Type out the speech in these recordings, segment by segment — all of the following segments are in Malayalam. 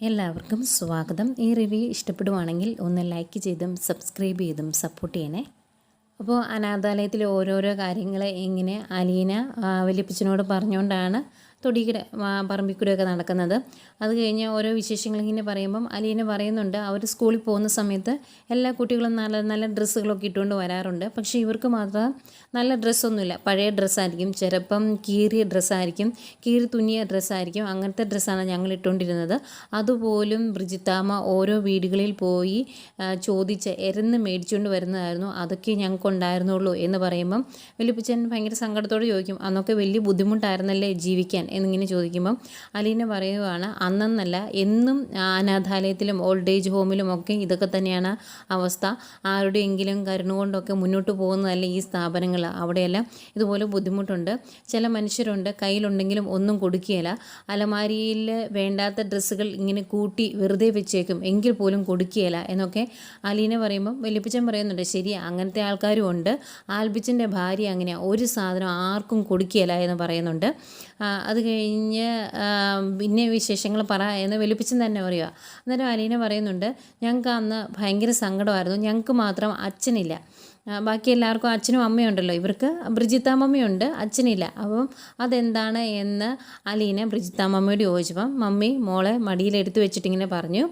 എല്ലാവർക്കും സ്വാഗതം. ഈ റിവ്യൂ ഇഷ്ടപ്പെടുവാണെങ്കിൽ ഒന്ന് ലൈക്ക് ചെയ്തും സബ്സ്ക്രൈബ് ചെയ്തും സപ്പോർട്ട് ചെയ്യണേ. അപ്പോൾ അനാഥാലയത്തിലെ ഓരോരോ കാര്യങ്ങൾ ഇങ്ങനെ അലീന വലിയപ്പച്ചനോട് പറഞ്ഞുകൊണ്ടാണ് തൊടിയുടെ പറമ്പിക്കൂടെയൊക്കെ നടക്കുന്നത്. അത് കഴിഞ്ഞ് ഓരോ വിശേഷങ്ങളിങ്ങനെ പറയുമ്പം അലീന പറയുന്നുണ്ട്, അവർ സ്കൂളിൽ പോകുന്ന സമയത്ത് എല്ലാ കുട്ടികളും നല്ല നല്ല ഡ്രസ്സുകളൊക്കെ ഇട്ടുകൊണ്ട് വരാറുണ്ട്. പക്ഷേ ഇവർക്ക് മാത്രം നല്ല ഡ്രസ്സൊന്നുമില്ല, പഴയ ഡ്രസ്സായിരിക്കും, ചിലപ്പം കീറിയ ഡ്രസ്സായിരിക്കും, കീറി തുന്നിയ ഡ്രസ്സായിരിക്കും. അങ്ങനത്തെ ഡ്രസ്സാണ് ഞങ്ങൾ ഇട്ടുകൊണ്ടിരുന്നത്. അതുപോലും ബ്രിജിത്താമ്മ ഓരോ വീടുകളിൽ പോയി ചോദിച്ച് എരന്ന് മേടിച്ചുകൊണ്ട് വരുന്നതായിരുന്നു. അതൊക്കെ ഞങ്ങൾക്കുണ്ടായിരുന്നുള്ളൂ എന്ന് പറയുമ്പം വലിയപ്പച്ചൻ ഭയങ്കര സങ്കടത്തോടെ ചോദിക്കും, അന്നൊക്കെ വലിയ ബുദ്ധിമുട്ടായിരുന്നല്ലേ ജീവിക്കാൻ എന്നിങ്ങനെ ചോദിക്കുമ്പം അലീന പറയുവാണ്, അന്നെന്നല്ല എന്നും അനാഥാലയത്തിലും ഓൾഡ് ഏജ് ഹോമിലും ഒക്കെ ഇതൊക്കെ തന്നെയാണ് അവസ്ഥ. ആരുടെയെങ്കിലും കരുണ കൊണ്ടൊക്കെ മുന്നോട്ട് പോകുന്നതല്ല ഈ സ്ഥാപനങ്ങൾ. അവിടെയെല്ലാം ഇതുപോലെ ബുദ്ധിമുട്ടുണ്ട്. ചില മനുഷ്യരുണ്ട് കയ്യിലുണ്ടെങ്കിലും ഒന്നും കൊടുക്കുകയില്ല, അലമാരിയിൽ വേണ്ടാത്ത ഡ്രസ്സുകൾ ഇങ്ങനെ കൂട്ടി വെറുതെ വെച്ചേക്കും, എങ്കിൽ പോലും കൊടുക്കുകയില്ല എന്നൊക്കെ അലീന പറയുമ്പം വലിയപ്പച്ചൻ പറയുന്നുണ്ട്, ശരി അങ്ങനത്തെ ആൾക്കാരും ഉണ്ട്. ആൽബിച്ചൻ്റെ ഭാര്യ അങ്ങനെയാണ്, ഒരു സാധനം ആർക്കും കൊടുക്കുകയില്ല എന്ന് പറയുന്നുണ്ട്. അത് കഴിഞ്ഞ് പിന്നെ വിശേഷങ്ങൾ പറ എന്ന് വലിയപ്പച്ചൻ തന്നെ പറയുക. അന്നേരം അലീന പറയുന്നുണ്ട്, ഞങ്ങൾക്ക് അന്ന് ഭയങ്കര സങ്കടമായിരുന്നു, ഞങ്ങൾക്ക് മാത്രം അച്ഛനില്ല, ബാക്കി എല്ലാവർക്കും അച്ഛനും അമ്മയുണ്ടല്ലോ, ഇവർക്ക് ബ്രിജിത്താമ്മയുണ്ട്, അച്ഛനില്ല. അപ്പം അതെന്താണ് എന്ന് അലീന ബ്രിജിത്താമ്മയോട് ചോദിച്ചപ്പം മമ്മി മോളെ മടിയിലെടുത്ത് വെച്ചിട്ടിങ്ങനെ പറഞ്ഞു,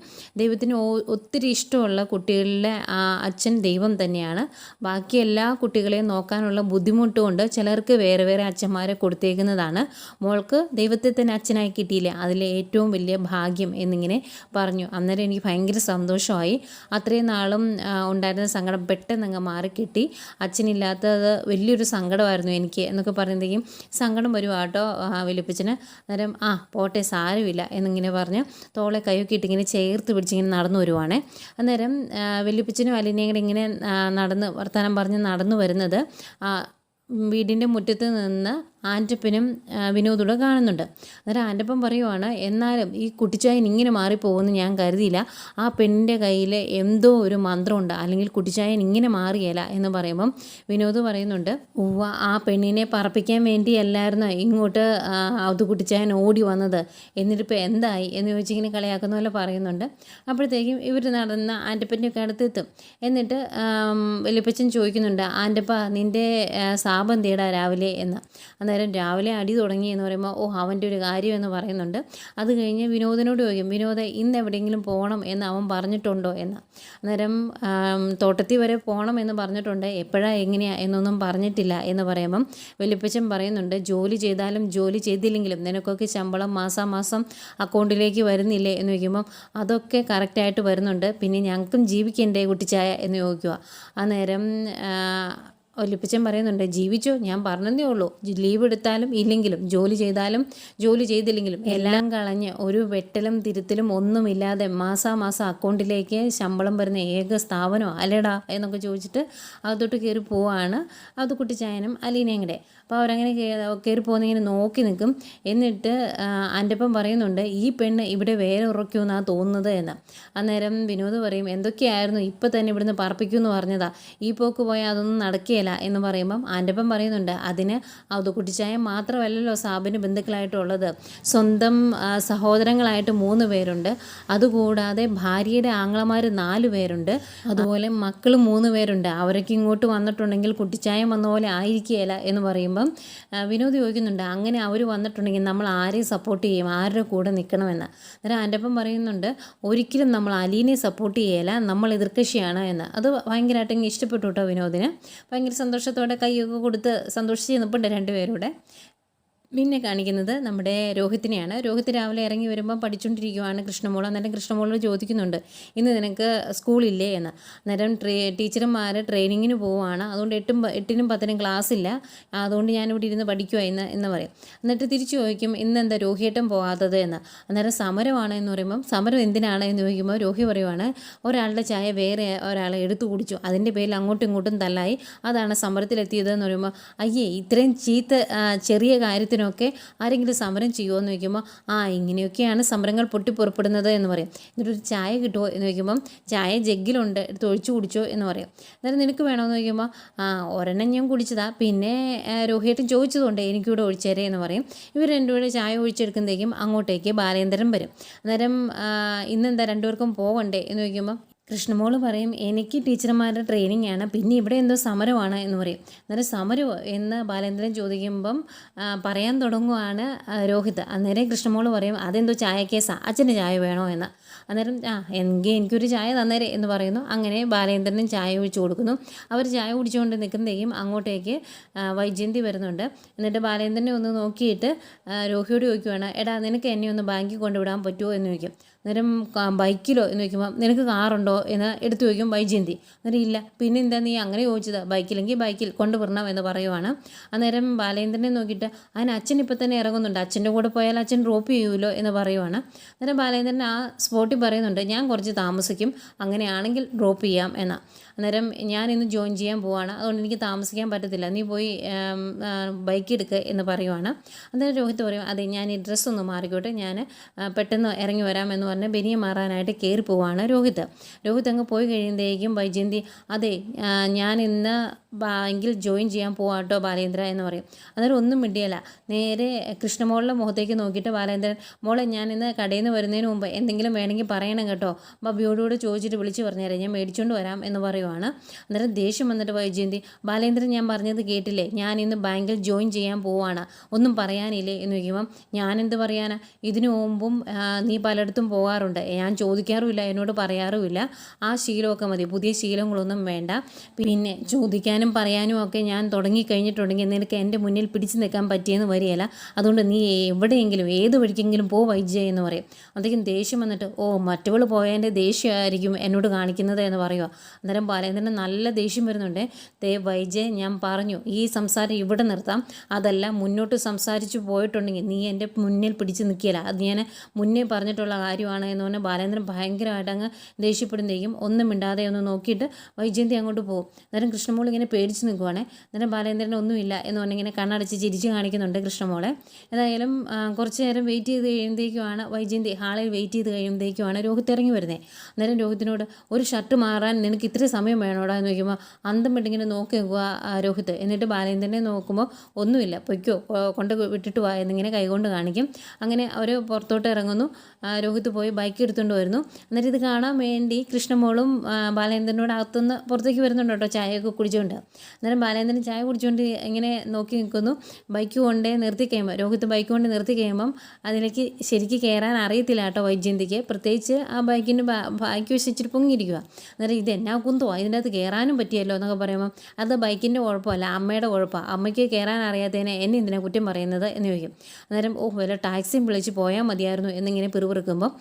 ദൈവത്തിന് ഒത്തിരി ഇഷ്ടമുള്ള കുട്ടികളിലെ അച്ഛൻ ദൈവം തന്നെയാണ്. ബാക്കി എല്ലാ കുട്ടികളെയും നോക്കാനുള്ള ബുദ്ധിമുട്ടുകൊണ്ട് ചിലർക്ക് വേറെ വേറെ അച്ഛന്മാരെ കൊടുത്തേക്കുന്നതാണ്. മോൾക്ക് ദൈവത്തെ തന്നെ അച്ഛനായി കിട്ടിയില്ലേ, അതിലെ ഏറ്റവും വലിയ ഭാഗ്യം എന്നിങ്ങനെ പറഞ്ഞു. അന്നേരം എനിക്ക് ഭയങ്കര സന്തോഷമായി. അത്രയും നാളും ഉണ്ടായിരുന്ന സങ്കടം പെട്ടെന്ന് അങ്ങ് മാറിക്കിട്ടി. അച്ഛനില്ലാത്തത് വലിയൊരു സങ്കടമായിരുന്നു എനിക്ക് എന്നൊക്കെ പറയുമ്പോഴേക്കും സങ്കടം വരും കേട്ടോ വലിയപ്പച്ചന്. അന്നേരം പോട്ടെ സാരമില്ല എന്നിങ്ങനെ പറഞ്ഞ് തോളെ കൈയൊക്കെ ഇട്ടിങ്ങനെ ചേർത്ത് പിടിച്ചിങ്ങനെ നടന്നു വരുവാണേ. അന്നേരം വലിയപ്പച്ചനും അലീനയും കൂടെ ഇങ്ങനെ നടന്ന് വർത്തമാനം പറഞ്ഞ് നടന്നു വരുന്നത് വീടിൻ്റെ മുറ്റത്ത് നിന്ന് ആൻ്റപ്പനും വിനോദൂടെ കാണുന്നുണ്ട്. അന്നേരം ആൻ്റപ്പൻ പറയുവാണ്, എന്നാലും ഈ കുട്ടിച്ചായൻ ഇങ്ങനെ മാറിപ്പോകുമെന്ന് ഞാൻ കരുതിയില്ല, ആ പെണ്ണിൻ്റെ കയ്യിൽ എന്തോ ഒരു മന്ത്രമുണ്ട്, അല്ലെങ്കിൽ കുട്ടിച്ചായൻ ഇങ്ങനെ മാറിയല്ല എന്ന് പറയുമ്പം വിനോദ് പറയുന്നുണ്ട്, ആ പെണ്ണിനെ പറപ്പിക്കാൻ വേണ്ടിയല്ലായിരുന്നു ഇങ്ങോട്ട് അത് കുട്ടിച്ചായൻ ഓടി വന്നത്, എന്നിട്ടിപ്പോൾ എന്തായി എന്ന് ചോദിച്ചിങ്ങനെ കളിയാക്കുന്ന പോലെ പറയുന്നുണ്ട്. അപ്പോഴത്തേക്കും ഇവർ നടന്ന് ആൻ്റപ്പൻ്റെയൊക്കെ അടുത്തെത്തും. എന്നിട്ട് വലിയപ്പച്ചൻ ചോദിക്കുന്നുണ്ട്, ആൻ്റപ്പ നിൻ്റെ സാപം തേടാ രാവിലെ എന്ന്. അന്നേരം രാവിലെ അടി തുടങ്ങി എന്ന് പറയുമ്പോൾ അവൻ്റെ ഒരു കാര്യം എന്ന് പറയുന്നുണ്ട്. അത് കഴിഞ്ഞ് വിനോദിനോട് ചോദിക്കും, വിനോദ ഇന്ന് എവിടെയെങ്കിലും പോകണം എന്ന് അവൻ പറഞ്ഞിട്ടുണ്ടോ എന്ന്. അന്നേരം തോട്ടത്തിൽ വരെ പോകണം എന്ന് പറഞ്ഞിട്ടുണ്ട്, എപ്പോഴാണ് എങ്ങനെയാണ് എന്നൊന്നും പറഞ്ഞിട്ടില്ല എന്ന് പറയുമ്പം വലിയപ്പച്ചൻ പറയുന്നുണ്ട്, ജോലി ചെയ്താലും ജോലി ചെയ്തില്ലെങ്കിലും നിനക്കൊക്കെ ശമ്പളം മാസാമാസം അക്കൗണ്ടിലേക്ക് വരുന്നില്ലേ എന്ന് ചോദിക്കുമ്പം അതൊക്കെ കറക്റ്റായിട്ട് വരുന്നുണ്ട്, പിന്നെ ഞങ്ങൾക്കും ജീവിക്കണ്ടേ കുട്ടിച്ചായ എന്ന് ചോദിക്കുക. അന്നേരം വലിയപ്പച്ചൻ പറയുന്നുണ്ട്, ജീവിച്ചോ, ഞാൻ പറഞ്ഞതേ ഉള്ളൂ, ലീവ് എടുത്താലും ഇല്ലെങ്കിലും ജോലി ചെയ്താലും ജോലി ചെയ്തില്ലെങ്കിലും എല്ലാം കളഞ്ഞ് ഒരു വെട്ടലും തിരുത്തലും ഒന്നുമില്ലാതെ മാസാമാസം അക്കൗണ്ടിലേക്ക് ശമ്പളം വരുന്ന ഏക സ്ഥാപനമോ അല്ലേടാ എന്നൊക്കെ ചോദിച്ചിട്ട് അകത്തോട്ട് കയറി പോവാണ് അത് കുട്ടിച്ചായനും അലീനയും കൂടെ. അപ്പോൾ അവരങ്ങനെ കയറി പോകുന്നിങ്ങനെ നോക്കി നിൽക്കും. എന്നിട്ട് ആൻ്റപ്പൻ പറയുന്നുണ്ട്, ഈ പെണ്ണ് ഇവിടെ വേറെ ഉറക്കുമെന്നാണ് തോന്നുന്നത് എന്ന്. അന്നേരം വിനോദ് പറയും, എന്തൊക്കെയായിരുന്നു ഇപ്പം തന്നെ ഇവിടുന്ന് പറപ്പിക്കുമെന്ന് പറഞ്ഞതാ, ഈ പോക്ക് പോയാൽ അതൊന്നും നടക്കുകയില്ല എന്ന് പറയുമ്പം ആൻ്റപ്പൻ പറയുന്നുണ്ട്, അതിന് അത് കുട്ടിച്ചായ മാത്രമല്ലല്ലോ സാബിന് ബന്ധുക്കളായിട്ടുള്ളത്, സ്വന്തം സഹോദരങ്ങളായിട്ട് 3 പേരുണ്ട്, അതുകൂടാതെ ഭാര്യയുടെ ആങ്ങളമാർ 4 പേരുണ്ട്, അതുപോലെ മക്കൾ 3 പേരുണ്ട്, അവരൊക്കെ ഇങ്ങോട്ട് വന്നിട്ടുണ്ടെങ്കിൽ കുട്ടിച്ചായം വന്ന പോലെ ആയിരിക്കുകയില്ല എന്ന് പറയുമ്പം വിനോദ് ചോദിക്കുന്നുണ്ട്, അങ്ങനെ അവർ വന്നിട്ടുണ്ടെങ്കിൽ നമ്മൾ ആരെയും സപ്പോർട്ട് ചെയ്യും, ആരുടെ കൂടെ നിൽക്കണമെന്ന്. അന്നേരം ആൻ്റപ്പൻ പറയുന്നുണ്ട്, ഒരിക്കലും നമ്മൾ അലീനെ സപ്പോർട്ട് ചെയ്യല, നമ്മൾ എതിർകക്ഷിയാണ് എന്ന്. അത് ഭയങ്കരമായിട്ട് ഇഷ്ടപ്പെട്ടു കേട്ടോ വിനോദിന്. ഭയങ്കര സന്തോഷത്തോടെ കൈയൊക്കെ കൊടുത്ത് സന്തോഷിച്ച് നിൽപ്പുണ്ട് രണ്ടുപേരുടെ. പിന്നെ കാണിക്കുന്നത് നമ്മുടെ രോഹിത്തിനെയാണ്. രോഹിത്ത് രാവിലെ ഇറങ്ങി വരുമ്പോൾ പഠിച്ചുകൊണ്ടിരിക്കുവാണ് കൃഷ്ണമോൾ. അന്നേരം കൃഷ്ണമോളോട് ചോദിക്കുന്നുണ്ട്, ഇന്ന് നിനക്ക് സ്കൂളില്ലേ എന്ന്. അന്നേരം ടീച്ചർമാർ ട്രെയിനിങ്ങിന് പോവുകയാണ്, അതുകൊണ്ട് 8നും 10നും ക്ലാസ് ഇല്ല, അതുകൊണ്ട് ഞാനിവിടെ ഇരുന്ന് പഠിക്കുക എന്ന് പറയും. എന്നിട്ട് തിരിച്ചു ചോദിക്കും, ഇന്ന് എന്താ രോഹിയേട്ടൻ പോകാത്തത് എന്ന്. അന്നേരം സമരമാണ് എന്ന് പറയുമ്പം സമരം എന്തിനാണ് എന്ന് ചോദിക്കുമ്പോൾ രോഹി പറയുവാണ്, ഒരാളുടെ ചായ വേറെ ഒരാളെ എടുത്തു കുടിച്ചു, അതിൻ്റെ പേരിൽ അങ്ങോട്ടും ഇങ്ങോട്ടും തല്ലായി, അതാണ് സമരത്തിലെത്തിയത് എന്ന് പറയുമ്പോൾ, അയ്യേ ഇത്രയും ചെറിയ കാര്യത്തിൽ കാര്യത്തിനൊക്കെ ആരെങ്കിലും സമരം ചെയ്യുമോ എന്ന് ചോദിക്കുമ്പോൾ ഇങ്ങനെയൊക്കെയാണ് സമരങ്ങൾ പൊട്ടിപ്പുറപ്പെടുന്നത് എന്ന് പറയും. എന്നിട്ടൊരു ചായ കിട്ടുമോ എന്ന് ചോദിക്കുമ്പം ചായ ജഗ്ഗിലുണ്ട്, എടുത്ത് ഒഴിച്ചു കുടിച്ചോ എന്ന് പറയും. അന്നേരം നിനക്ക് വേണമെന്ന് ചോദിക്കുമ്പോൾ ഒരെണ്ണം ഞാൻ കുടിച്ചതാ, പിന്നെ രോഹിയേട്ടൻ ചോദിച്ചതുകൊണ്ട് എനിക്കൂടെ ഒഴിച്ചേരേ എന്ന് പറയും. ഇവർ രണ്ടുപേരും ചായ ഒഴിച്ചെടുക്കുന്നതേക്കും അങ്ങോട്ടേക്ക് ബാലേന്ദ്രൻ വരും. അന്നേരം ഇന്നെന്താ രണ്ടുപേർക്കും പോകണ്ടേ എന്ന് ചോദിക്കുമ്പോൾ കൃഷ്ണമോള് പറയും എനിക്ക് ടീച്ചർമാരുടെ ട്രെയിനിങ് ആണ്, പിന്നെ ഇവിടെ എന്തോ സമരമാണ് എന്ന് പറയും. അന്നേരം സമരം എന്ന് ബാലേന്ദ്രൻ ചോദിക്കുമ്പം പറയാൻ തുടങ്ങുവാണ് രോഹിത്. അന്നേരം കൃഷ്ണമോള് പറയും അതെന്തോ ചായ കേസാ, അച്ഛന് ചായ വേണോ എന്ന്. അന്നേരം എനിക്കൊരു ചായ തന്നേരെ എന്ന് പറയുന്നു. അങ്ങനെ ബാലേന്ദ്രനും ചായ ഒഴിച്ചു കൊടുക്കുന്നു. അവർ ചായ കുടിച്ചുകൊണ്ട് നിൽക്കുന്നതേക്കും അങ്ങോട്ടേക്ക് വൈജയന്തി വരുന്നുണ്ട്. എന്നിട്ട് ബാലേന്ദ്രനെ ഒന്ന് നോക്കിയിട്ട് രോഹിയോട് ചോദിക്കുവാണ്, എടാ നിനക്ക് എന്നെ ഒന്ന് ബാങ്കിൽ കൊണ്ടുവിടാൻ പറ്റുമോ എന്ന് ചോദിക്കും. അന്നേരം ബൈക്കിലോ എന്ന് ചോദിക്കുമ്പോൾ നിനക്ക് കാറുണ്ടോ എന്ന് എടുത്തു ചോദിക്കും വൈജയന്തി. അന്നേരം ഇല്ല, പിന്നെ എന്താ നീ അങ്ങനെ ചോദിച്ചത്, ബൈക്കിലെങ്കിൽ ബൈക്കിൽ കൊണ്ടുവരണം എന്ന് പറയുവാണ്. അന്നേരം ബാലേന്ദ്രനെ നോക്കിയിട്ട് അതിന് അച്ഛൻ ഇപ്പം തന്നെ ഇറങ്ങുന്നുണ്ട്, അച്ഛൻ്റെ കൂടെ പോയാൽ അച്ഛൻ ഡ്രോപ്പ് ചെയ്യുമല്ലോ എന്ന് പറയുവാണ്. അന്നേരം ബാലേന്ദ്രൻ ആ സ്പോട്ടിൽ പറയുന്നുണ്ട് ഞാൻ കുറച്ച് താമസിക്കും, അങ്ങനെയാണെങ്കിൽ ഡ്രോപ്പ് ചെയ്യാം എന്ന്. അന്നേരം ഞാൻ ഇന്ന് ജോയിൻ ചെയ്യാൻ പോവാണ്, അതുകൊണ്ട് എനിക്ക് താമസിക്കാൻ പറ്റത്തില്ല, നീ പോയി ബൈക്ക് എടുക്കുക എന്ന് പറയുവാണ്. അന്നേരം രോഹിത് പറയും അതെ ഞാൻ ഈ ഡ്രസ്സൊന്ന് മാറിക്കോട്ടെ, ഞാൻ പെട്ടെന്ന് ഇറങ്ങി വരാമെന്ന് പറഞ്ഞ് ബനിയെ മാറാനായിട്ട് കയറി പോവാണ് രോഹിത് അങ്ങ് പോയി കഴിയുമ്പോഴേക്കും വൈജയന്തി അതെ ഞാൻ ഇന്ന് ബാങ്കിൽ ജോയിൻ ചെയ്യാൻ പോവാട്ടോ ബാലേന്ദ്ര എന്ന് പറയും. അന്നേരം ഒന്നും മിണ്ടിയല്ല, നേരെ കൃഷ്ണമോളുടെ മുഖത്തേക്ക് നോക്കിയിട്ട് ബാലേന്ദ്രൻ മോളെ ഞാൻ ഇന്ന് കടയിൽ നിന്ന് വരുന്നതിന് മുമ്പ് എന്തെങ്കിലും വേണമെങ്കിൽ പറയണം കേട്ടോ, ബബിയോടുകൂടെ ചോദിച്ചിട്ട് വിളിച്ച് പറഞ്ഞുതരാം, ഞാൻ മേടിച്ചുകൊണ്ട് വരാം എന്ന് പറയുവാണ്. അന്നേരം ദേഷ്യം വന്നിട്ട് വൈജയന്തി ബാലേന്ദ്രൻ ഞാൻ പറഞ്ഞത് കേട്ടില്ലേ, ഞാൻ ഇന്ന് ബാങ്കിൽ ജോയിൻ ചെയ്യാൻ പോവാണ്, ഒന്നും പറയാനില്ലേ എന്ന് ചോദിക്കുമ്പം ഞാനെന്ത് പറയാനാ, ഇതിനു മുമ്പും നീ പലയിടത്തും പോകാറുണ്ട്, ഞാൻ ചോദിക്കാറുമില്ല എന്നോട് പറയാറുമില്ല, ആ ശീലമൊക്കെ മതി, പുതിയ ശീലങ്ങളൊന്നും വേണ്ട, പിന്നെ ചോദിക്കാനും പറയാനും ഒക്കെ ഞാൻ തുടങ്ങിക്കഴിഞ്ഞിട്ടുണ്ടെങ്കിൽ നിനക്ക് എൻ്റെ മുന്നിൽ പിടിച്ചു നിൽക്കാൻ പറ്റിയെന്ന് വരികയില്ല, അതുകൊണ്ട് നീ എവിടെയെങ്കിലും ഏത് വഴിക്കെങ്കിലും പോ വൈജയ എന്ന് പറയും. അതൊക്കെ ദേഷ്യം വന്നിട്ട് മറ്റവൾ പോയതിൻ്റെ ദേഷ്യമായിരിക്കും എന്നോട് കാണിക്കുന്നത് എന്ന് പറയുക. അന്നേരം ബാലേന്ദ്രന് നല്ല ദേഷ്യം വരുന്നുണ്ട്. വൈജയ് ഞാൻ പറഞ്ഞു ഈ സംസാരം ഇവിടെ നിർത്താം, അതല്ല മുന്നോട്ട് സംസാരിച്ചു പോയിട്ടുണ്ടെങ്കിൽ നീ എൻ്റെ മുന്നിൽ പിടിച്ച് നിൽക്കില്ല, അത് ഞാൻ മുന്നേ പറഞ്ഞിട്ടുള്ള കാര്യമാണ് എന്ന് പറഞ്ഞാൽ ബാലേന്ദ്രൻ ഭയങ്കരമായിട്ട് അങ്ങ് ദേഷ്യപ്പെടുന്നതേക്കും ഒന്നും മിണ്ടാതെ ഒന്ന് നോക്കിയിട്ട് വൈജയന്തി അങ്ങോട്ട് പോകും. അന്നേരം കൃഷ്ണമോൾ ഇങ്ങനെ പേടിച്ച് നിൽക്കുവാണേ. അന്നേരം ബാലേന്ദ്രൻ ഒന്നുമില്ല എന്ന് പറഞ്ഞിങ്ങനെ കണ്ണടച്ച് ചിരിച്ച് കാണിക്കുന്നുണ്ട് കൃഷ്ണമോളെ. ഏതായാലും കുറച്ച് നേരം വെയിറ്റ് ചെയ്ത് കഴിയുമ്പോഴേക്കുമാണ് വൈജയന്തി ഹാളിൽ വെയിറ്റ് ചെയ്ത് കഴിയുമ്പോഴേക്കുമാണ് രോഹിത് ഇറങ്ങി വരുന്നത്. അന്നേരം രോഹിത്തിനോട് ഒരു ഷർട്ട് മാറാൻ നിനക്ക് ഇത്ര സമയം വേണോടാ എന്ന് ചോദിക്കുമ്പോൾ അന്തം വിട്ടിങ്ങനെ നോക്കി നിൽക്കുക രോഹിത്. എന്നിട്ട് ബാലേന്ദ്രനെ നോക്കുമ്പോൾ ഒന്നുമില്ല പൊയ്ക്കോ കൊണ്ട് വിട്ടിട്ട് വാ എന്നിങ്ങനെ കൈകൊണ്ട് കാണിക്കും. അങ്ങനെ അവർ പുറത്തോട്ട് ഇറങ്ങുന്നു. രോഹിത് പോയി ബൈക്ക് എടുത്തുകൊണ്ട് വരുന്നു. എന്നിട്ട് ഇത് കാണാൻ വേണ്ടി കൃഷ്ണമോളും ബാലേന്ദ്രനോട് അകത്തുനിന്ന് പുറത്തേക്ക് വരുന്നുണ്ട് കേട്ടോ, ചായയൊക്കെ കുടിച്ചുകൊണ്ട്. അന്നേരം ബാലേന്ദ്രൻ ചായ കുടിച്ചുകൊണ്ട് ഇങ്ങനെ നോക്കി നിൽക്കുന്നു. ബൈക്ക് കൊണ്ട് നിർത്തി കഴിയുമ്പോൾ രോഹിത് ബൈക്ക് കൊണ്ട് നിർത്തി കഴിയുമ്പം അതിലേക്ക് ശരിക്കും കയറാൻ അറിയത്തില്ല കേട്ടോ വൈജയന്തിക്ക്, പ്രത്യേകിച്ച് ആ ബൈക്കിൻ്റെ ബാക്കി വശിച്ചിട്ട് പൊങ്ങിയിരിക്കുക. അന്നേരം ഇത് എന്നാ കുന്തോ ഇതിൻ്റെ അകത്ത് കയറാനും പറ്റിയല്ലോ എന്നൊക്കെ പറയുമ്പം അത് ബൈക്കിൻ്റെ കുഴപ്പമല്ല അമ്മയുടെ കുഴപ്പമാണ്, അമ്മയ്ക്ക് കയറാൻ അറിയാത്തതിനെ എന്നെ എന്തിനാ കുറ്റം പറയുന്നത് എന്ന് ചോദിക്കും. അന്നേരം വല്ല ടാക്സിയും വിളിച്ച് പോയാൽ മതിയായിരുന്നു എന്നിങ്ങനെ പിറുപിറുക്കുമ്പോൾ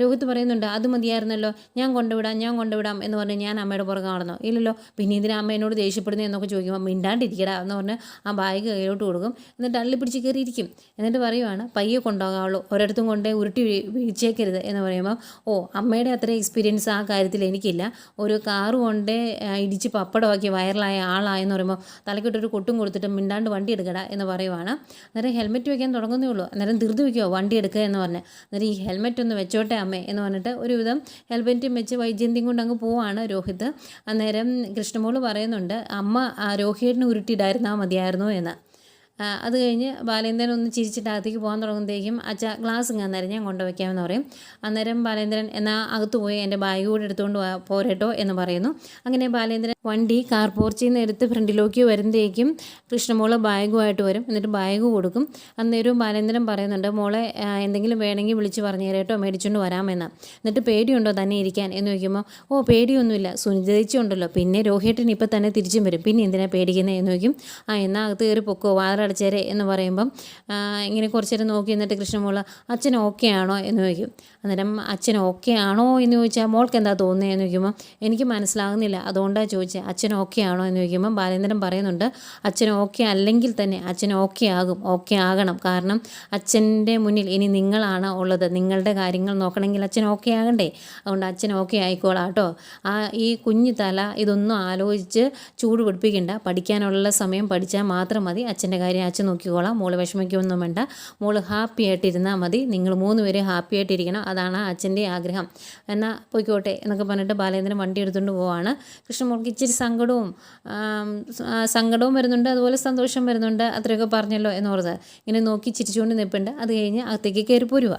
രോഹിത് പറയുന്നുണ്ട് അത് മതിയായിരുന്നല്ലോ, ഞാൻ കൊണ്ടുവിടാം എന്ന് പറഞ്ഞ് ഞാൻ അമ്മയുടെ പുറകെ നടന്നോ, ഇല്ലല്ലോ, പിന്നെ ഇതിന് അമ്മ എന്നോട് ദേഷ്യപ്പെടുന്നത് എന്നൊക്കെ ചോദിക്കുമ്പോൾ മിണ്ടാണ്ടിരിക്കടാ എന്ന് പറഞ്ഞ് ആ ബാഗ് കയ്യിലോട്ട് കൊടുക്കും. എന്നിട്ട് അള്ളി പിടിച്ച് കയറിയിരിക്കും. എന്നിട്ട് പറയുവാണ് പയ്യെ കൊണ്ടുപോകാവുള്ളൂ, ഒരിടത്തും കൊണ്ടേ ഉരുട്ടി വീഴ്ചേക്കരുത് എന്ന് പറയുമ്പോൾ അമ്മയുടെ അത്ര എക്സ്പീരിയൻസ് ആ കാര്യത്തിൽ എനിക്കില്ല, ഒരു കാറ് കൊണ്ടേ ഇടിച്ച് പപ്പടമാക്കി വൈറലായ ആളായെന്ന് പറയുമ്പോൾ തലക്കിട്ടൊരു കൊട്ടും കൊടുത്തിട്ട് മിണ്ടാണ്ട് വണ്ടി എടുക്കടാ എന്ന് പറയുവാണ്. അന്നേരം ഹെൽമെറ്റ് വയ്ക്കാൻ തുടങ്ങുന്നേ ഉള്ളൂ. അന്നേരം ധൃതി വയ്ക്കുമോ വണ്ടി എടുക്കുക എന്ന് പറഞ്ഞ്. അന്നേരം ഈ ഹെൽമെറ്റ് ഒന്ന് വെച്ചോട്ടെ അമ്മേ എന്ന് പറഞ്ഞിട്ട് ഒരുവിധം ഹെൽമെറ്റും വെച്ച് വൈജയന്തിയും കൊണ്ട് അങ്ങ് പോവാണ് രോഹിത്. അന്നേരം കൃഷ്ണമോള് പറയുന്നുണ്ട് അമ്മ രോഹിയേട്ടന് ഉരുട്ടിയിടായിരുന്നാൽ മതിയായിരുന്നു എന്ന്. അത് കഴിഞ്ഞ് ബാലേന്ദ്രൻ ഒന്ന് ചിരിച്ചിട്ട് അകത്തേക്ക് പോകാൻ തുടങ്ങുമ്പോഴേക്കും അച്ഛാ ഗ്ലാസ് അന്നേരം ഞാൻ കൊണ്ടുവയ്ക്കാമെന്ന് പറയും. അന്നേരം ബാലേന്ദ്രൻ എന്നാൽ അകത്ത് പോയി എൻ്റെ ബാഗ് കൂടെ എടുത്തുകൊണ്ട് പോരട്ടോ എന്ന് പറയുന്നു. അങ്ങനെ ബാലേന്ദ്രൻ വണ്ടി കാർ പോർച്ചിൽ നിന്ന് എടുത്ത് ഫ്രണ്ടിലേക്ക് വരുമ്പോഴേക്കും കൃഷ്ണമോള് ബാഗുമായിട്ട് വരും. എന്നിട്ട് ബാഗ് കൊടുക്കും. അന്നേരവും ബാലേന്ദ്രൻ പറയുന്നുണ്ട് മോളെ എന്തെങ്കിലും വേണമെങ്കിൽ വിളിച്ച് പറഞ്ഞു തരേട്ടോ, മേടിച്ചുകൊണ്ട് വരാമെന്ന്. എന്നിട്ട് പേടിയുണ്ടോ തന്നെ ഇരിക്കാൻ എന്ന് ചോദിക്കുമ്പോൾ പേടിയൊന്നുമില്ല, സുനിതേച്ചി ഉണ്ടല്ലോ, പിന്നെ രോഹിയേട്ടൻ ഇപ്പം തന്നെ തിരിച്ചും വരും, പിന്നെ എന്തിനാണ് പേടിക്കുന്നത് എന്ന് ചോദിക്കും. എന്നാൽ അകത്ത് കയറി പൊക്കോ വാതിലടച്ചേരെ എന്ന് പറയുമ്പം ഇങ്ങനെ കുറച്ച് നേരം നോക്കി എന്നിട്ട് കൃഷ്ണമോള് അച്ഛൻ ഓക്കെ ആണോ എന്ന് ചോദിക്കും. അന്നേരം അച്ഛൻ ഓക്കെ ആണോ എന്ന് ചോദിച്ചാൽ മോൾക്ക് എന്താ തോന്നുന്നത് എന്ന് ചോദിക്കുമ്പോൾ എനിക്ക് മനസ്സിലാകുന്നില്ല, അതുകൊണ്ടാണ് ചോദിച്ചത് അച്ഛൻ ഓക്കെ ആണോ എന്ന് ചോദിക്കുമ്പോൾ ബാലേന്ദ്രൻ പറയുന്നുണ്ട് അച്ഛൻ ഓക്കെ അല്ലെങ്കിൽ തന്നെ അച്ഛൻ ഓക്കെ ആകും, ഓക്കെ ആകണം, കാരണം അച്ഛൻ്റെ മുന്നിൽ ഇനി നിങ്ങളാണ് ഉള്ളത്, നിങ്ങളുടെ കാര്യങ്ങൾ നോക്കണമെങ്കിൽ അച്ഛൻ ഓക്കെ ആകണ്ടേ, അതുകൊണ്ട് അച്ഛൻ ഓക്കെ ആയിക്കോളാം കേട്ടോ, ഈ കുഞ്ഞു തല ഇതൊന്നും ആലോചിച്ച് ചൂട് പിടിപ്പിക്കണ്ട, പഠിക്കാനുള്ള സമയം പഠിച്ചാൽ മാത്രം മതി, അച്ഛൻ്റെ കാര്യം കാര്യം അച്ഛൻ നോക്കിക്കോളാം, മോള് വിഷമിക്കൊന്നും വേണ്ട, മോള് ഹാപ്പി ആയിട്ടിരുന്നാൽ മതി, നിങ്ങൾ 3 പേരും ഹാപ്പി ആയിട്ടിരിക്കണം, അതാണ് അച്ഛൻ്റെ ആഗ്രഹം, എന്നാൽ പോയിക്കോട്ടെ എന്നൊക്കെ പറഞ്ഞിട്ട് ബാലേന്ദ്രൻ വണ്ടി എടുത്തുകൊണ്ട് പോവാണ്. കൃഷ്ണമോൾക്ക് ഇച്ചിരി സങ്കടവും വരുന്നുണ്ട്, അതുപോലെ സന്തോഷം വരുന്നുണ്ട്. അത്രയൊക്കെ പറഞ്ഞല്ലോ എന്നോർത്ത് ഇങ്ങനെ നോക്കി ചിരിച്ചുകൊണ്ട് നിൽപ്പുണ്ട്. അത് കഴിഞ്ഞ് അകത്തേക്ക് കയറി പോരുക.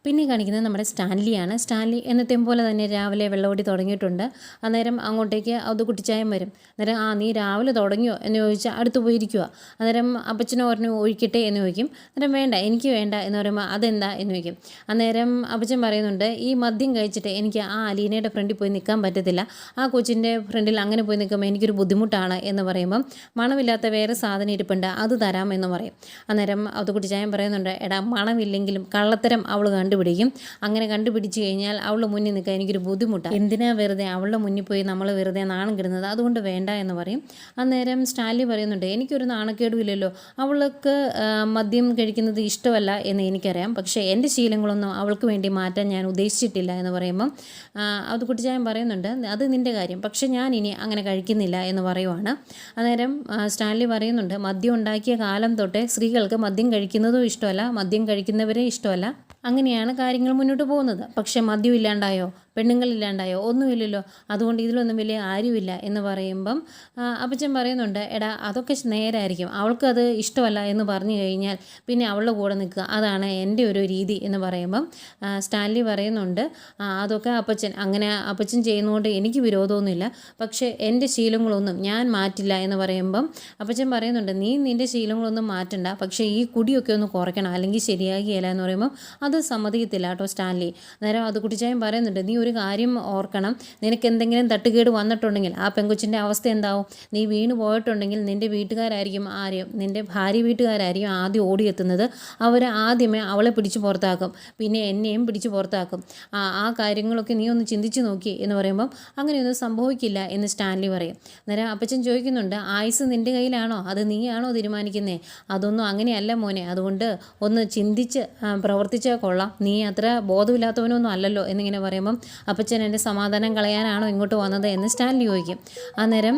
പിന്നെ കാണിക്കുന്നത് നമ്മുടെ സ്റ്റാൻലിയാണ്. സ്റ്റാൻലി എന്നത്തെയും പോലെ തന്നെ രാവിലെ വെള്ളമോടി തുടങ്ങിയിട്ടുണ്ട്. അന്നേരം അങ്ങോട്ടേക്ക് അത് കുട്ടിച്ചായം വരും. അന്നേരം നീ രാവിലെ തുടങ്ങിയോ എന്ന് ചോദിച്ചാൽ അടുത്ത് പോയിരിക്കുക. അന്നേരം അപ്പച്ചനോ പറഞ്ഞു ഒഴിക്കട്ടെ എന്ന് ചോദിക്കും. അന്നേരം വേണ്ട, എനിക്ക് വേണ്ട എന്ന് പറയുമ്പോൾ അതെന്താ എന്ന് ചോദിക്കും. അന്നേരം അപ്പച്ചൻ പറയുന്നുണ്ട്, ഈ മദ്യം കഴിച്ചിട്ട് എനിക്ക് ആ അലീനയുടെ ഫ്രണ്ടിൽ പോയി നിൽക്കാൻ പറ്റത്തില്ല, ആ കൊച്ചിൻ്റെ ഫ്രണ്ടിൽ അങ്ങനെ പോയി നിൽക്കുമ്പോൾ എനിക്കൊരു ബുദ്ധിമുട്ടാണ് എന്ന് പറയുമ്പം മണമില്ലാത്ത വേറെ സാധനം ഇരിപ്പുണ്ട്, അത് തരാമെന്ന് പറയും. അന്നേരം അത് കുട്ടിച്ചായം പറയുന്നുണ്ട്, എടാ മണമില്ലെങ്കിലും കള്ളത്തരം അവൾ കണ്ടുപിടിക്കും, അങ്ങനെ കണ്ടുപിടിച്ച് കഴിഞ്ഞാൽ അവളുടെ മുന്നിൽ നിൽക്കാൻ എനിക്കൊരു ബുദ്ധിമുട്ടാണ്, എന്തിനാ വെറുതെ അവളുടെ മുന്നിൽ പോയി നമ്മൾ വെറുതെ നാണം കിടുന്നത്, അതുകൊണ്ട് വേണ്ട എന്ന് പറയും. അന്നേരം സ്റ്റാൻലി പറയുന്നുണ്ട്, എനിക്കൊരു നാണക്കേടും ഇല്ലല്ലോ, അവൾക്ക് മദ്യം കഴിക്കുന്നത് ഇഷ്ടമല്ല എന്ന് എനിക്കറിയാം, പക്ഷേ എൻ്റെ ശീലങ്ങളൊന്നും അവൾക്ക് വേണ്ടി മാറ്റാൻ ഞാൻ ഉദ്ദേശിച്ചിട്ടില്ല എന്ന് പറയുമ്പം അത് കുട്ടിച്ചായൻ പറയുന്നുണ്ട്, അത് നിൻ്റെ കാര്യം, പക്ഷേ ഞാൻ ഇനി അങ്ങനെ കഴിക്കുന്നില്ല എന്ന് പറയുവാണ്. അന്നേരം സ്റ്റാൻലി പറയുന്നുണ്ട്, മദ്യം ഉണ്ടാക്കിയ കാലം തൊട്ടേ സ്ത്രീകൾക്ക് മദ്യം കഴിക്കുന്നതും ഇഷ്ടമല്ല, മദ്യം കഴിക്കുന്നവരെ ഇഷ്ടമല്ല, അങ്ങനെയാണ് കാര്യങ്ങൾ മുന്നോട്ട് പോകുന്നത്. പക്ഷേ മദ്യം ഇല്ലാണ്ടായോ, പെണ്ണുങ്ങളില്ലാണ്ടായോ, ഒന്നുമില്ലല്ലോ, അതുകൊണ്ട് ഇതിലൊന്നും വലിയ ആരുമില്ല എന്ന് പറയുമ്പം അപ്പച്ചൻ പറയുന്നുണ്ട്, എടാ അതൊക്കെ നേരായിരിക്കും, അവൾക്കത് ഇഷ്ടമല്ല എന്ന് പറഞ്ഞു കഴിഞ്ഞാൽ പിന്നെ അവളുടെ കൂടെ നിൽക്കുക, അതാണ് എൻ്റെ ഒരു രീതി എന്ന് പറയുമ്പം സ്റ്റാൻലി പറയുന്നുണ്ട്, അതൊക്കെ അപ്പച്ചൻ ചെയ്യുന്നതുകൊണ്ട് എനിക്ക് വിരോധമൊന്നുമില്ല, പക്ഷേ എൻ്റെ ശീലങ്ങളൊന്നും ഞാൻ മാറ്റില്ല എന്ന് പറയുമ്പം അപ്പച്ചൻ പറയുന്നുണ്ട്, നീ നിൻ്റെ ശീലങ്ങളൊന്നും മാറ്റണ്ട, പക്ഷേ ഈ കുടിയൊക്കെ ഒന്ന് കുറയ്ക്കണം, അല്ലെങ്കിൽ ശരിയാകില്ല എന്ന് പറയുമ്പം അത് സമ്മതിക്കത്തില്ല കേട്ടോ സ്റ്റാൻലി. അന്നേരം അത് കുട്ടിച്ചായൻ പറയുന്നുണ്ട്, നീ ഒരു കാര്യം ഓർക്കണം, നിനക്ക് എന്തെങ്കിലും തട്ടുകേട് വന്നിട്ടുണ്ടെങ്കിൽ ആ പെങ്കൊച്ചിൻ്റെ അവസ്ഥ എന്താവും, നീ വീണ് പോയിട്ടുണ്ടെങ്കിൽ നിൻ്റെ വീട്ടുകാരായിരിക്കും നിൻ്റെ ഭാര്യ വീട്ടുകാരായിരിക്കും ആദ്യം ഓടിയെത്തുന്നത്, അവർ ആദ്യമേ അവളെ പിടിച്ച് പുറത്താക്കും, പിന്നെ എന്നെയും പിടിച്ച് പുറത്താക്കും, ആ കാര്യങ്ങളൊക്കെ നീ ഒന്ന് ചിന്തിച്ച് നോക്കി എന്ന് പറയുമ്പം അങ്ങനെയൊന്നും സംഭവിക്കില്ല എന്ന് സ്റ്റാൻലി പറയും. അന്നേരം അപ്പച്ചൻ ചോദിക്കുന്നുണ്ട്, ആയുസ് നിൻ്റെ കയ്യിലാണോ, അത് നീയാണോ തീരുമാനിക്കുന്നത്, അതൊന്നും അങ്ങനെയല്ല മോനെ, അതുകൊണ്ട് ഒന്ന് ചിന്തിച്ച് പ്രവർത്തിച്ചാൽ കൊള്ളാം, നീ അത്ര ബോധമില്ലാത്തവനൊന്നും അല്ലല്ലോ എന്നിങ്ങനെ പറയുമ്പം അപ്പച്ചൻ എൻ്റെ സമാധാനം കളയാനാണോ ഇങ്ങോട്ട് വന്നത് എന്ന് സ്റ്റാൻലി ചോദിക്കും. അന്നേരം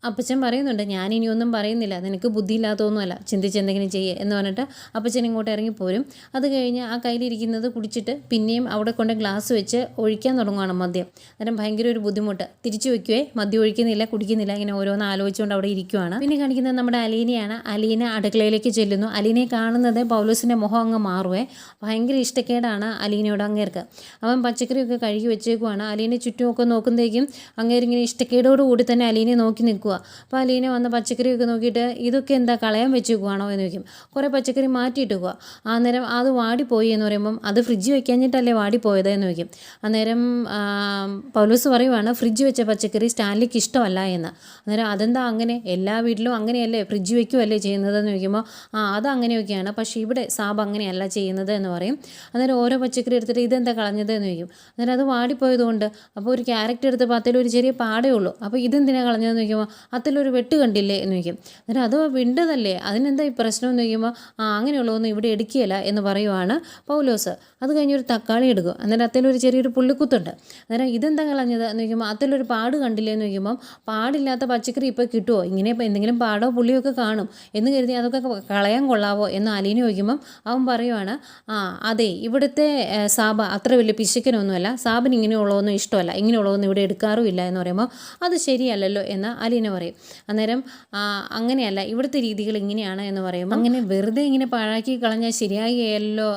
അപ്പച്ചൻ പറയുന്നുണ്ട്, ഞാനിനിയൊന്നും പറയുന്നില്ല, നിനക്ക് ബുദ്ധിയില്ലാത്തതൊന്നുമല്ല, ചിന്തിച്ച് എന്തെങ്കിലും ചെയ്യേ എന്ന് പറഞ്ഞിട്ട് അപ്പച്ചൻ ഇങ്ങോട്ട് ഇറങ്ങിപ്പോരും. അത് കഴിഞ്ഞ് ആ കയ്യിലിരിക്കുന്നത് കുടിച്ചിട്ട് പിന്നെയും അവിടെ കൊണ്ട് ഗ്ലാസ് വെച്ച് ഒഴിക്കാൻ തുടങ്ങുകയാണ് മദ്യം. അന്നേരം ഭയങ്കര ഒരു ബുദ്ധിമുട്ട്, തിരിച്ചു വയ്ക്കുവേ, മദ്യം ഒഴിക്കുന്നില്ല, കുടിക്കുന്നില്ല, ഇങ്ങനെ ഓരോന്ന് ആലോചിച്ചുകൊണ്ട് അവിടെ ഇരിക്കുവാണ്. പിന്നെ കാണിക്കുന്നത് നമ്മുടെ അലീനയാണ്. അലീന അടുക്കളയിലേക്ക് ചെല്ലുന്നു. അലീനയെ കാണുന്നത് പൗലോസിൻ്റെ മുഖം അങ്ങ് മാറുവേ, ഭയങ്കര ഇഷ്ടക്കേടാണ് അലീനയോട് അങ്ങേർക്ക്. അവൻ പച്ചക്കറിയൊക്കെ കഴുകി വെച്ചേക്കുവാണ്. അലീനെ ചുറ്റുമൊക്കെ നോക്കുമ്പോഴേക്കും അങ്ങേരിങ്ങനെ ഇഷ്ടക്കേടോടുകൂടി തന്നെ അലീനെ നോക്കി നിൽക്കുക. അപ്പോൾ അലീന വന്ന പച്ചക്കറിയൊക്കെ നോക്കിയിട്ട് ഇതൊക്കെ എന്താ കളയാൻ വെച്ചേക്കുവാണോ എന്ന് ചോദിക്കും. കുറേ പച്ചക്കറി മാറ്റിയിട്ട് വെക്കുക. അന്നേരം അത് വാടിപ്പോയി എന്ന് പറയുമ്പം അത് ഫ്രിഡ്ജ് വെക്കാഞ്ഞിട്ടല്ലേ വാടിപ്പോയത് എന്ന് ചോദിക്കും. അന്നേരം പൗലോസ് പറയുവാണ്, ഫ്രിഡ്ജ് വെച്ച പച്ചക്കറി സ്റ്റാൻലിക്ക് ഇഷ്ടമല്ല എന്ന്. അന്നേരം അതെന്താ അങ്ങനെ, എല്ലാ വീട്ടിലും അങ്ങനെയല്ലേ, ഫ്രിഡ്ജ് വെക്കുകയല്ലേ ചെയ്യുന്നതെന്ന് ചോദിക്കുമ്പോൾ അത് അങ്ങനെയൊക്കെയാണ്, പക്ഷേ ഇവിടെ സാബ് അങ്ങനെയല്ല ചെയ്യുന്നത് എന്ന് പറയും. അന്നേരം ഓരോ പച്ചക്കറി എടുത്തിട്ട് ഇതെന്താ കളഞ്ഞത് എന്ന് ചോദിക്കും. അന്നേരം അത് വാടിപ്പോയതുകൊണ്ട്, അപ്പോൾ ഒരു ക്യാരറ്റ് എടുത്തപ്പോൾ അതിലൊരു ചെറിയ പാടേ ഉള്ളൂ, അപ്പോൾ ഇതെന്തിനാണ് കളഞ്ഞതെന്ന് ചോദിക്കുമ്പോൾ അതിലൊരു വെട്ട് കണ്ടില്ലേ എന്ന് ചോദിക്കും. അന്നേരം അത് വിണ്ടതല്ലേ, അതിനെന്താ ഈ പ്രശ്നം എന്ന് ചോദിക്കുമ്പോൾ അങ്ങനെയുള്ളതൊന്നും ഇവിടെ എടുക്കുകയില്ല എന്ന് പറയുവാണ് പൗലോസ്. അത് കഴിഞ്ഞൊരു തക്കാളി എടുക്കും. അന്നേരം അതിലൊരു ചെറിയൊരു പുള്ളിക്കുത്തുണ്ട്. അന്നേരം ഇതെന്താ കളഞ്ഞത് എന്ന് ചോദിക്കുമ്പോൾ അതിലൊരു പാട് കണ്ടില്ലേ എന്ന് ചോദിക്കുമ്പം പാടില്ലാത്ത പച്ചക്കറി ഇപ്പോൾ കിട്ടുമോ, ഇങ്ങനെ ഇപ്പോൾ എന്തെങ്കിലും പാടോ പുള്ളിയൊക്കെ കാണും എന്ന് കരുതി അതൊക്കെ കളയാൻ കൊള്ളാവോ എന്ന് അലീന ചോദിക്കുമ്പം അവൻ പറയുവാണ്, അതെ ഇവിടുത്തെ സാബ് അത്ര വലിയ പിശുക്കനൊന്നുമല്ല, സാബിന് ഇങ്ങനെയുള്ളതൊന്നും ഇഷ്ടമല്ല, ഇങ്ങനെയുള്ളതൊന്നും ഇവിടെ എടുക്കാറുമില്ല എന്ന് പറയുമ്പോൾ അത് ശരിയല്ലല്ലോ എന്ന് അലീന പറയും. അന്നേരം അങ്ങനെയല്ല, ഇവിടുത്തെ രീതികൾ ഇങ്ങനെയാണ് എന്ന് പറയുമ്പോൾ അങ്ങനെ വെറുതെ ഇങ്ങനെ പാഴാക്കി കളഞ്ഞാൽ ശരിയാകിയല്ലോ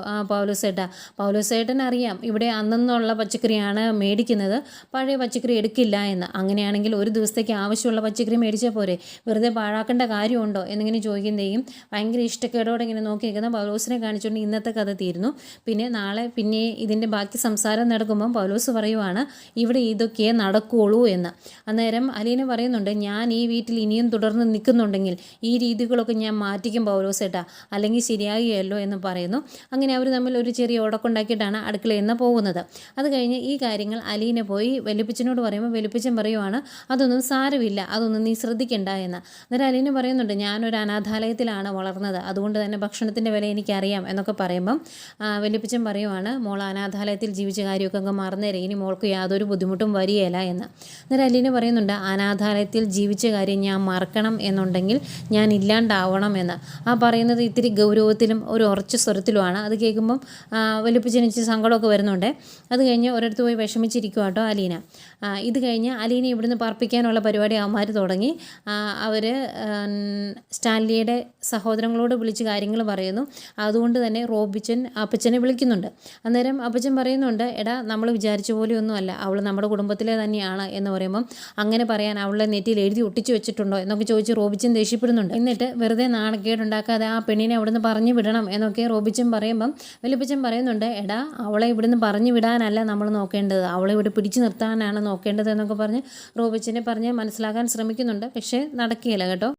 പൗലോസേട്ടൻ അറിയാം ഇവിടെ അന്നുള്ള പച്ചക്കറിയാണ് മേടിക്കുന്നത്, പഴയ പച്ചക്കറി എടുക്കില്ല എന്ന്. അങ്ങനെയാണെങ്കിൽ ഒരു ദിവസത്തേക്ക് ആവശ്യമുള്ള പച്ചക്കറി മേടിച്ചാൽ പോരെ, വെറുതെ പാഴാക്കേണ്ട കാര്യമുണ്ടോ എന്നിങ്ങനെ ചോദിക്കുന്നതേയും ഭയങ്കര ഇഷ്ടക്കേടോടെ ഇങ്ങനെ നോക്കി നിൽക്കുന്ന പൗലോസിനെ കാണിച്ചുകൊണ്ട് ഇന്നത്തെ കഥ തീരുന്നു. പിന്നെ നാളെ പിന്നെ ഇതിൻ്റെ ബാക്കി സംസാരം നടക്കുമ്പം പൗലോസ് പറയുവാണ്, ഇവിടെ ഇതൊക്കെ നടക്കുകയുള്ളൂ എന്ന്. അന്നേരം അലീന പറയുന്നുണ്ട്, ഞാൻ ഈ വീട്ടിൽ ഇനിയും തുടർന്ന് നിൽക്കുന്നുണ്ടെങ്കിൽ ഈ രീതികളൊക്കെ ഞാൻ മാറ്റിക്കും പൗലോസേട്ടാ, അല്ലെങ്കിൽ ശരിയാകുകയല്ലോ എന്ന് പറയുന്നു. അങ്ങനെ അവർ തമ്മിൽ ഒരു ചെറിയ ഉടക്കുണ്ടാക്കിയിട്ടാണ് അടുക്കളയിൽ നിന്ന് പോകുന്നത്. അത് കഴിഞ്ഞ് ഈ കാര്യങ്ങൾ അലീന പോയി വെല്ലുപ്പിച്ചനോട് പറയുമ്പോൾ വെല്ലുപ്പിച്ചൻ പറയുവാണ്, അതൊന്നും സാരമില്ല, അതൊന്നും നീ ശ്രദ്ധിക്കണ്ട എന്ന്. അന്നേരം അലീന പറയുന്നുണ്ട്, ഞാനൊരു അനാഥാലയത്തിലാണ് വളർന്നത്, അതുകൊണ്ട് തന്നെ ഭക്ഷണത്തിൻ്റെ വില എനിക്കറിയാം എന്നൊക്കെ പറയുമ്പം വെല്ലുപ്പിച്ചൻ പറയുവാണ്, മോൾ അനാഥാലയത്തിൽ ജീവിച്ച കാര്യമൊക്കെ അങ്ങ് മറന്നേരെ, ഇനി മോൾക്ക് യാതൊരു ബുദ്ധിമുട്ടും വരികയില്ല എന്ന്. അന്നേരം അലീന പറയുന്നുണ്ട്, അനാഥാലയത്തിൽ ജീവിച്ച ജീവിച്ച കാര്യം ഞാൻ മറക്കണം എന്നുണ്ടെങ്കിൽ ഞാൻ ഇല്ലാണ്ടാവണം എന്ന്. ആ പറയുന്നത് ഇത്തിരി ഗൗരവത്തിലും ഒരു ഉറച്ച സ്വരത്തിലുമാണ്. അത് കേൾക്കുമ്പം വലിയപ്പച്ചന് ഇച്ചിരി സങ്കടമൊക്കെ വരുന്നുണ്ട്. അത് കഴിഞ്ഞ് ഒരിടത്ത് പോയി വിഷമിച്ചിരിക്കുക കേട്ടോ അലീന. ഇത് കഴിഞ്ഞ് അലീന ഇവിടുന്ന് പറപ്പിക്കാനുള്ള പരിപാടി അവന്മാർ തുടങ്ങി. അവർ സ്റ്റാൻലിയുടെ സഹോദരങ്ങളോട് വിളിച്ച് കാര്യങ്ങൾ പറയുന്നു. അതുകൊണ്ട് തന്നെ റോബിച്ചൻ അപ്പച്ചനെ വിളിക്കുന്നുണ്ട്. അന്നേരം അപ്പച്ചൻ പറയുന്നുണ്ട്, എടാ നമ്മൾ വിചാരിച്ച പോലെയൊന്നുമല്ല, അവൾ നമ്മുടെ കുടുംബത്തിലെ തന്നെയാണ് എന്ന് പറയുമ്പം അങ്ങനെ പറയാൻ അവളെ നെറ്റിയിൽ എഴുതി ഒട്ടിച്ചു വെച്ചിട്ടുണ്ടോ എന്നൊക്കെ ചോദിച്ച് റോബിച്ചൻ ദേഷ്യപ്പെടുന്നുണ്ട്. എന്നിട്ട് വെറുതെ നാണക്കേടുണ്ടാക്കാതെ ആ പെണ്ണിനെ അവിടുന്ന് പറഞ്ഞു വിടണം എന്നൊക്കെ റോബിച്ചൻ പറയുമ്പം വലിയപ്പച്ചൻ പറയുന്നുണ്ട്, എടാ അവളെ ഇവിടുന്ന് പറഞ്ഞു വിടാനല്ല നമ്മൾ നോക്കേണ്ടത്, അവളെ ഇവിടെ പിടിച്ചു നിർത്താനാണ് നോക്കേണ്ടത് എന്നൊക്കെ പറഞ്ഞ് റോബിച്ചനെ പറഞ്ഞ് മനസ്സിലാക്കാൻ ശ്രമിക്കുന്നുണ്ട്. പക്ഷേ നടക്കുകയില്ല കേട്ടോ.